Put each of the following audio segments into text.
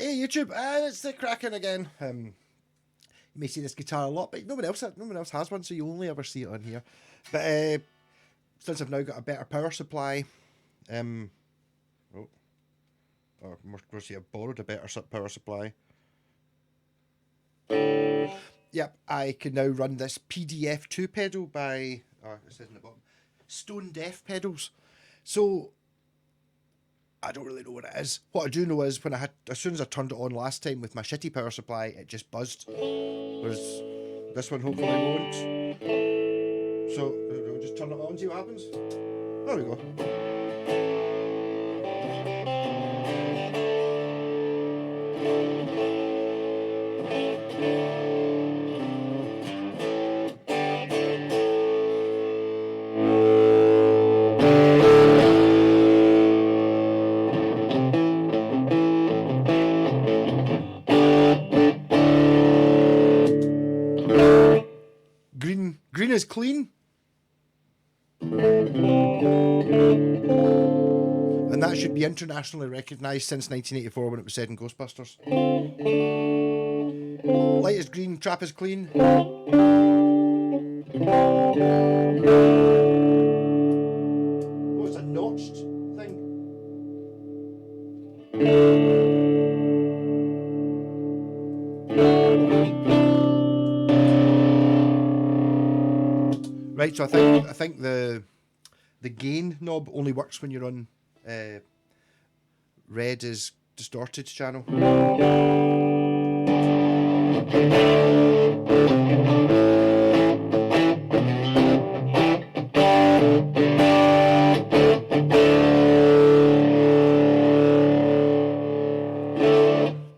Hey YouTube, it's the Kraken again. You may see this guitar a lot, but no one else has one, so you only ever see it on here. But since I've now got a better power supply, must have borrowed a better power supply. Yep, I can now run this pdf2 pedal by, it says in the bottom, Stone Deaf Pedals. So I don't really know what it is. What I do know is as soon as I turned it on last time with my shitty power supply, it just buzzed. Whereas this one hopefully won't. So we'll just turn it on, see what happens. There we go. Green is clean. And that should be internationally recognised since 1984 when it was said in Ghostbusters. Light is green, trap is clean. Oh, it's a notched thing. Right, so I think the gain knob only works when you're on red is distorted channel. The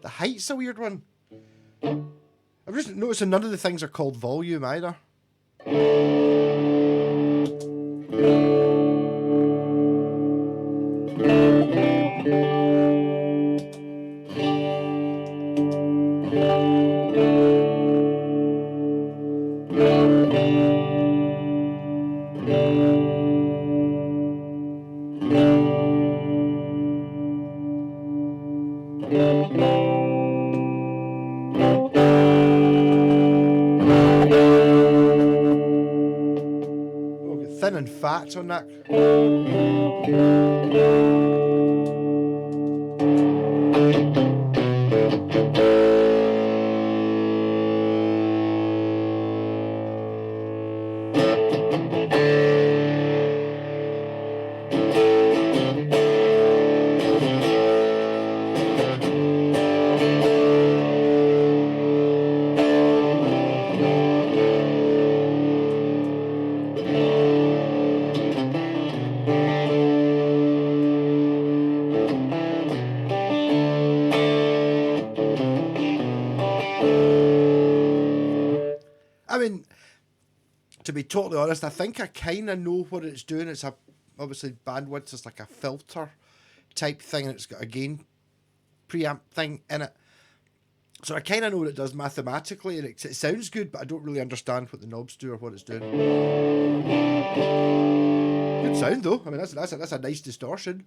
height's a weird one. I've just noticed none of the things are called volume either. Thin and fat on that. I mean, to be totally honest, I think I kind of know what it's doing. It's obviously bandwidth is like a filter type thing, and it's got a gain preamp thing in it. So I kind of know what it does mathematically, and it sounds good, but I don't really understand what the knobs do or what it's doing. Good sound though. I mean, that's a nice distortion.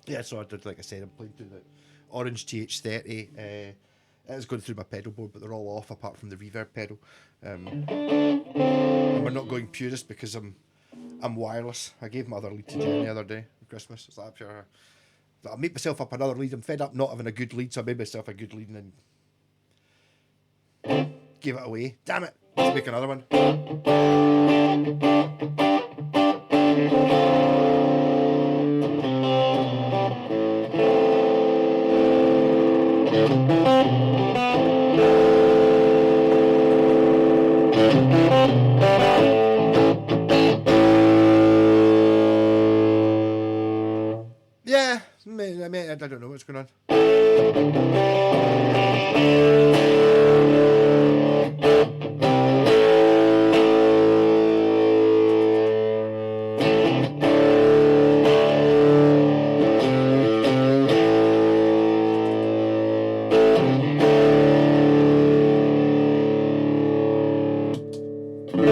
Yeah, so I did, like I said, I'm playing through the Orange TH30. It is going through my pedal board, but they're all off apart from the reverb pedal. And we're not going purist because I'm wireless. I gave my other lead to Jen the other day for Christmas. It's like, I'll make myself up another lead. I'm fed up not having a good lead, so I made myself a good lead and then gave it away. Damn it! Let's make another one. Yeah, I don't know what's going on. But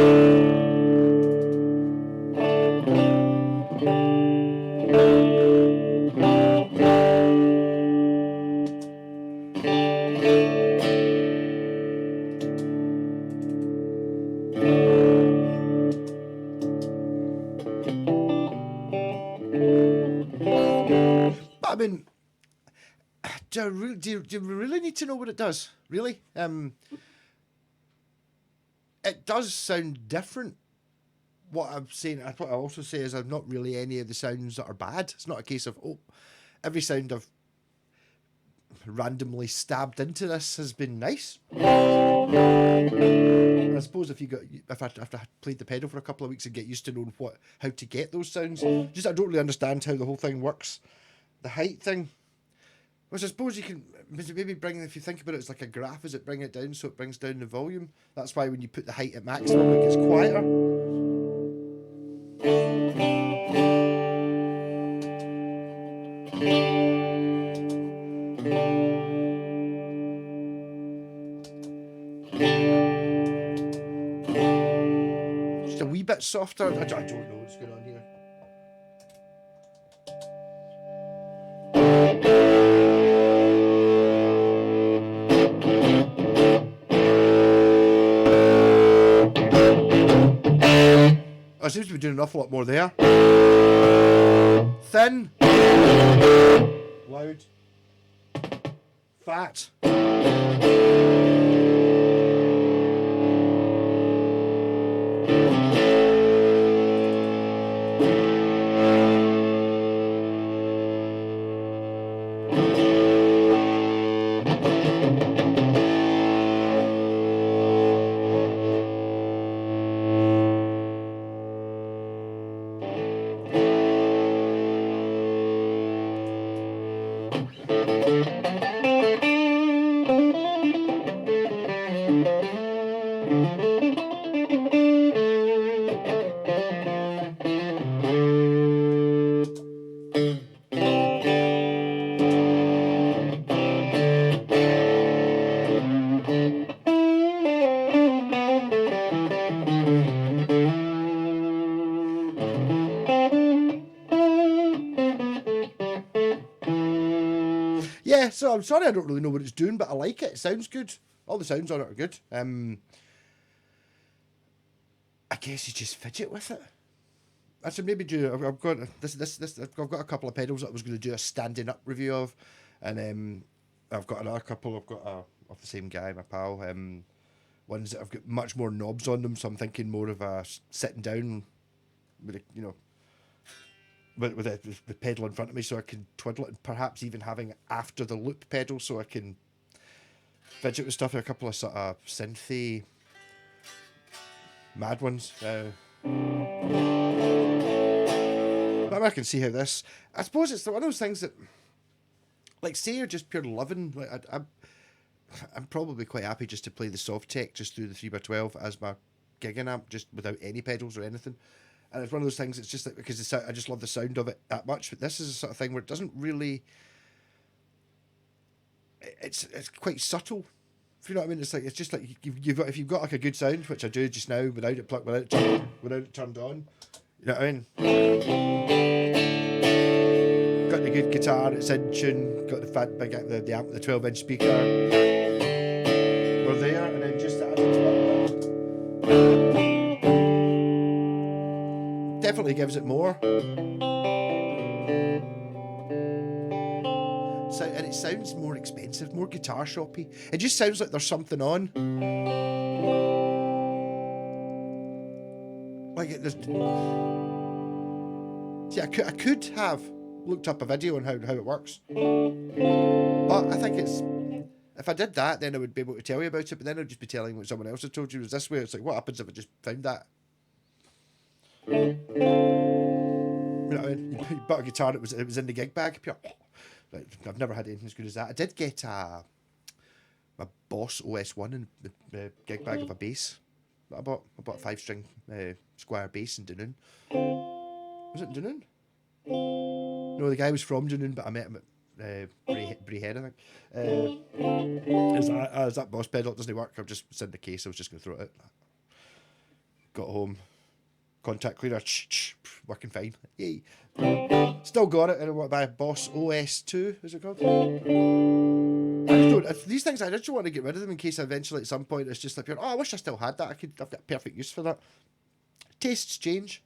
I mean, do you really need to know what it does? Really? It does sound different. What I'm saying, what I also say is, I'm not really any of the sounds that are bad. It's not a case of, oh, every sound I've randomly stabbed into this has been nice. And I suppose if after I played the pedal for a couple of weeks and get used to knowing how to get those sounds, just I don't really understand how the whole thing works. The height thing, which I suppose you can maybe bring, if you think about it, it's like a graph, is it bring it down so it brings down the volume? That's why when you put the height at maximum, it gets quieter. Just a wee bit softer. I don't know what's going on here. I seems to be doing an awful lot more there. Thin. Loud. Fat. Yeah, so I'm sorry I don't really know what it's doing, but I like it. It sounds good. All the sounds on it are good. I guess you just fidget with it. I should maybe do. I've got this. I've got a couple of pedals that I was going to do a standing up review of, and I've got another couple. I've got of the same guy, my pal. Ones that have got much more knobs on them, so I'm thinking more of a sitting down with with the pedal in front of me, so I can twiddle it, and perhaps even having it after the loop pedal, so I can fidget with stuff. A couple of sort of synthy mad ones. But I can see how this. I suppose it's one of those things that, like, say you're just pure loving. Like I'm probably quite happy just to play the soft tech just through the 3x12 as my gigging amp, just without any pedals or anything. And it's one of those things. It's just like, because I just love the sound of it that much. But this is a sort of thing where it doesn't really. It's quite subtle. If you know what I mean, it's just like you've got, if you've got like a good sound, which I do just now without it turned on. You know what I mean? Got the good guitar, it's in tune. Got the fat big the amp, the 12-inch speaker. We're there, and then just add it to it. Definitely gives it more. So, and it sounds more expensive, more guitar shoppy. It just sounds like there's something on. Like there's. See, I could have looked up a video on how it works, but I think it's. If I did that, then I would be able to tell you about it. But then I'd just be telling what someone else had told you was this way. It's like, what happens if I just found that? You know what I mean? You bought a guitar, it was in the gig bag. Like, I've never had anything as good as that. I did get my Boss OS1 in the gig bag of a bass that I bought. I bought a 5-string Squire bass in Dunoon. Was it in Dunoon? No, the guy was from Dunoon, but I met him at Braehead, I think. Is that Boss pedal? It doesn't work. I've just sent the case. I was just going to throw it out. got home, contact cleaner, working fine. Yay. Still got it, and what by Boss OS2, is it called? These things, I just want to get rid of them in case eventually at some point it's just like, oh, I wish I still had that. I've got perfect use for that. Tastes change.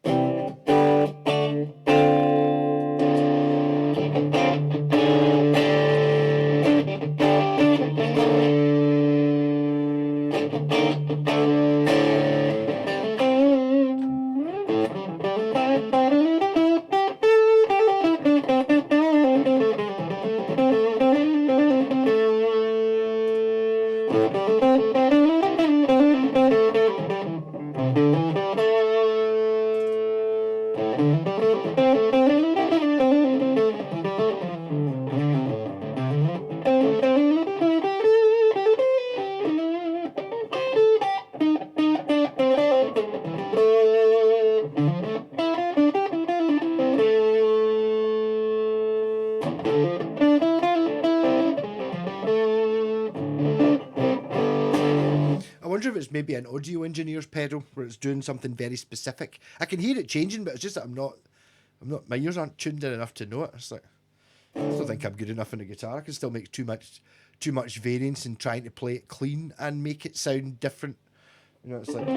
Maybe an audio engineer's pedal where it's doing something very specific. I can hear it changing, but it's just that I'm not my ears aren't tuned in enough to know it. It's like, I don't think I'm good enough on the guitar. I can still make too much variance in trying to play it clean and make it sound different. You know, it's like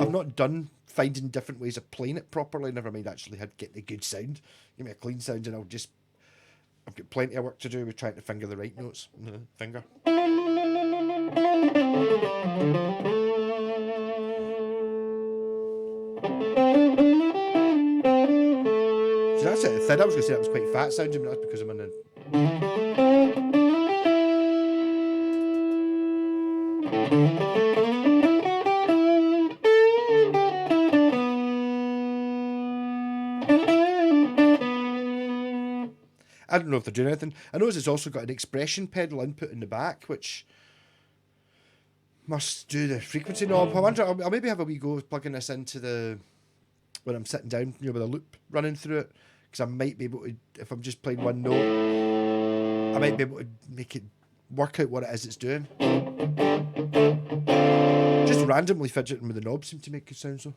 I'm not done finding different ways of playing it properly. Never mind actually get the good sound. Give me a clean sound and I've got plenty of work to do with trying to finger the right notes on the finger. So that's it. I was going to say that was quite fat sounding, but that's because I'm in a... I don't know if they're doing anything. I notice it's also got an expression pedal input in the back, which must do the frequency knob. I wonder, I'll maybe have a wee go plugging this into the, when I'm sitting down, you know, with a loop running through it, because I might be able to, if I'm just playing one note, I might be able to make it work out what it is it's doing. Just randomly fidgeting with the knob seem to make good sounds though.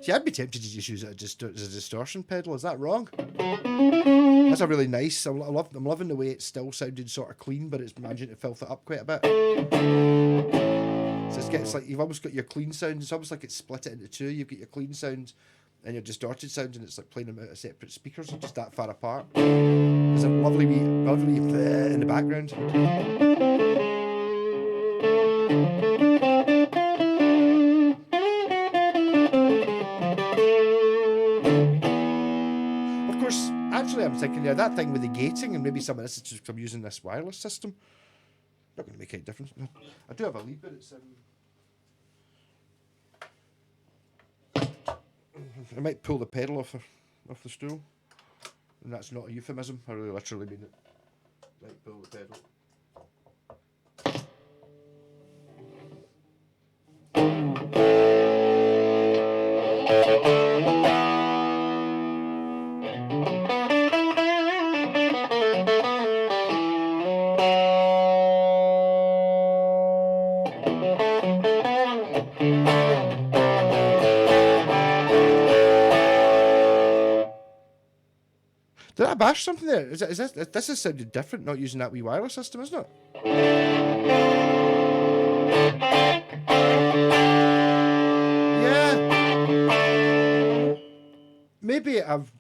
See, I'd be tempted to just use it as a distortion pedal. Is that wrong? That's a really nice. I'm loving the way it's still sounded sort of clean, but it's managing to filth it up quite a bit. So it's like you've almost got your clean sound. It's almost like it's split it into two. You've got your clean sound and your distorted sound, and it's like playing them out of separate speakers, just that far apart. There's a lovely in the background. Actually, I'm thinking, yeah, that thing with the gating, and maybe some of this is just I'm using this wireless system. Not going to make any difference. I do have a lead, but it's I might pull the pedal off the stool, and that's not a euphemism. I really literally mean it. Might pull the pedal. Did I bash something there? This has sounded different, not using that wee wireless system, isn't it? Yeah. Maybe I've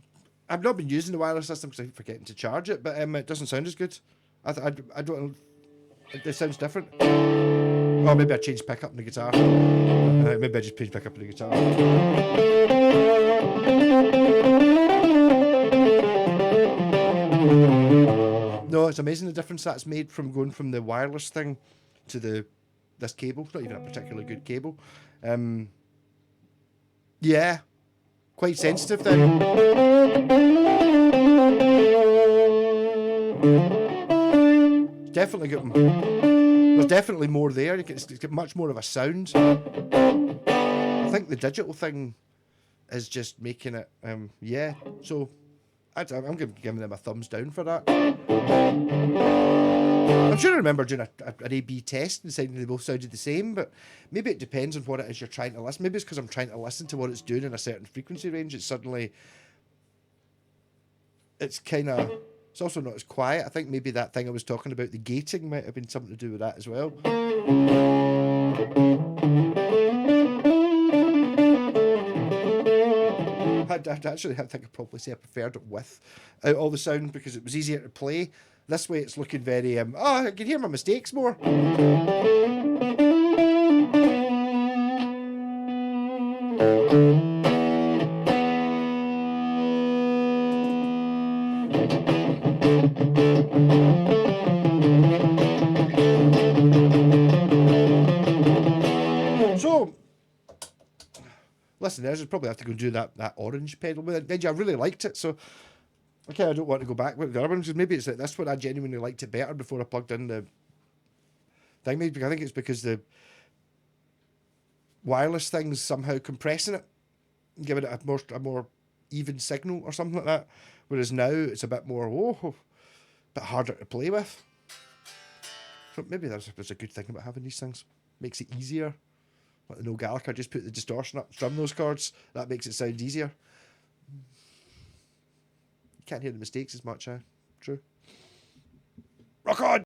not been using the wireless system because I keep forgetting to charge it, but it doesn't sound as good. I don't. It sounds different. Oh, maybe I changed pickup in the guitar. Maybe I just changed pickup in the guitar. No, it's amazing the difference that's made from going from the wireless thing to this cable. It's not even a particularly good cable. Yeah, quite sensitive then. Definitely got. There's definitely more there. It's got much more of a sound. I think the digital thing is just making it. Yeah. So I'm giving them a thumbs down for that. I'm sure I remember doing an A/B test and deciding they both sounded the same, but maybe it depends on what it is you're trying to listen. Maybe it's because I'm trying to listen to what it's doing in a certain frequency range. It's kind of. It's also not as quiet. I think maybe that thing I was talking about, the gating, might have been something to do with that as well. I think I'd probably say I preferred it with out all the sound because it was easier to play. This way it's looking very, I can hear my mistakes more. So, listen, I should probably have to go and do that orange pedal. But I really liked it, so okay, I don't want to go back with the other ones. Maybe it's like this one I genuinely liked it better before I plugged in the thing. Maybe I think it's because the wireless thing's somehow compressing it, giving it a more even signal or something like that. Whereas now it's a bit more bit harder to play with. So maybe that's a good thing about having these things. Makes it easier. Like the No Gallagher, just put the distortion up, strum those chords. That makes it sound easier. You can't hear the mistakes as much, True. Rock on!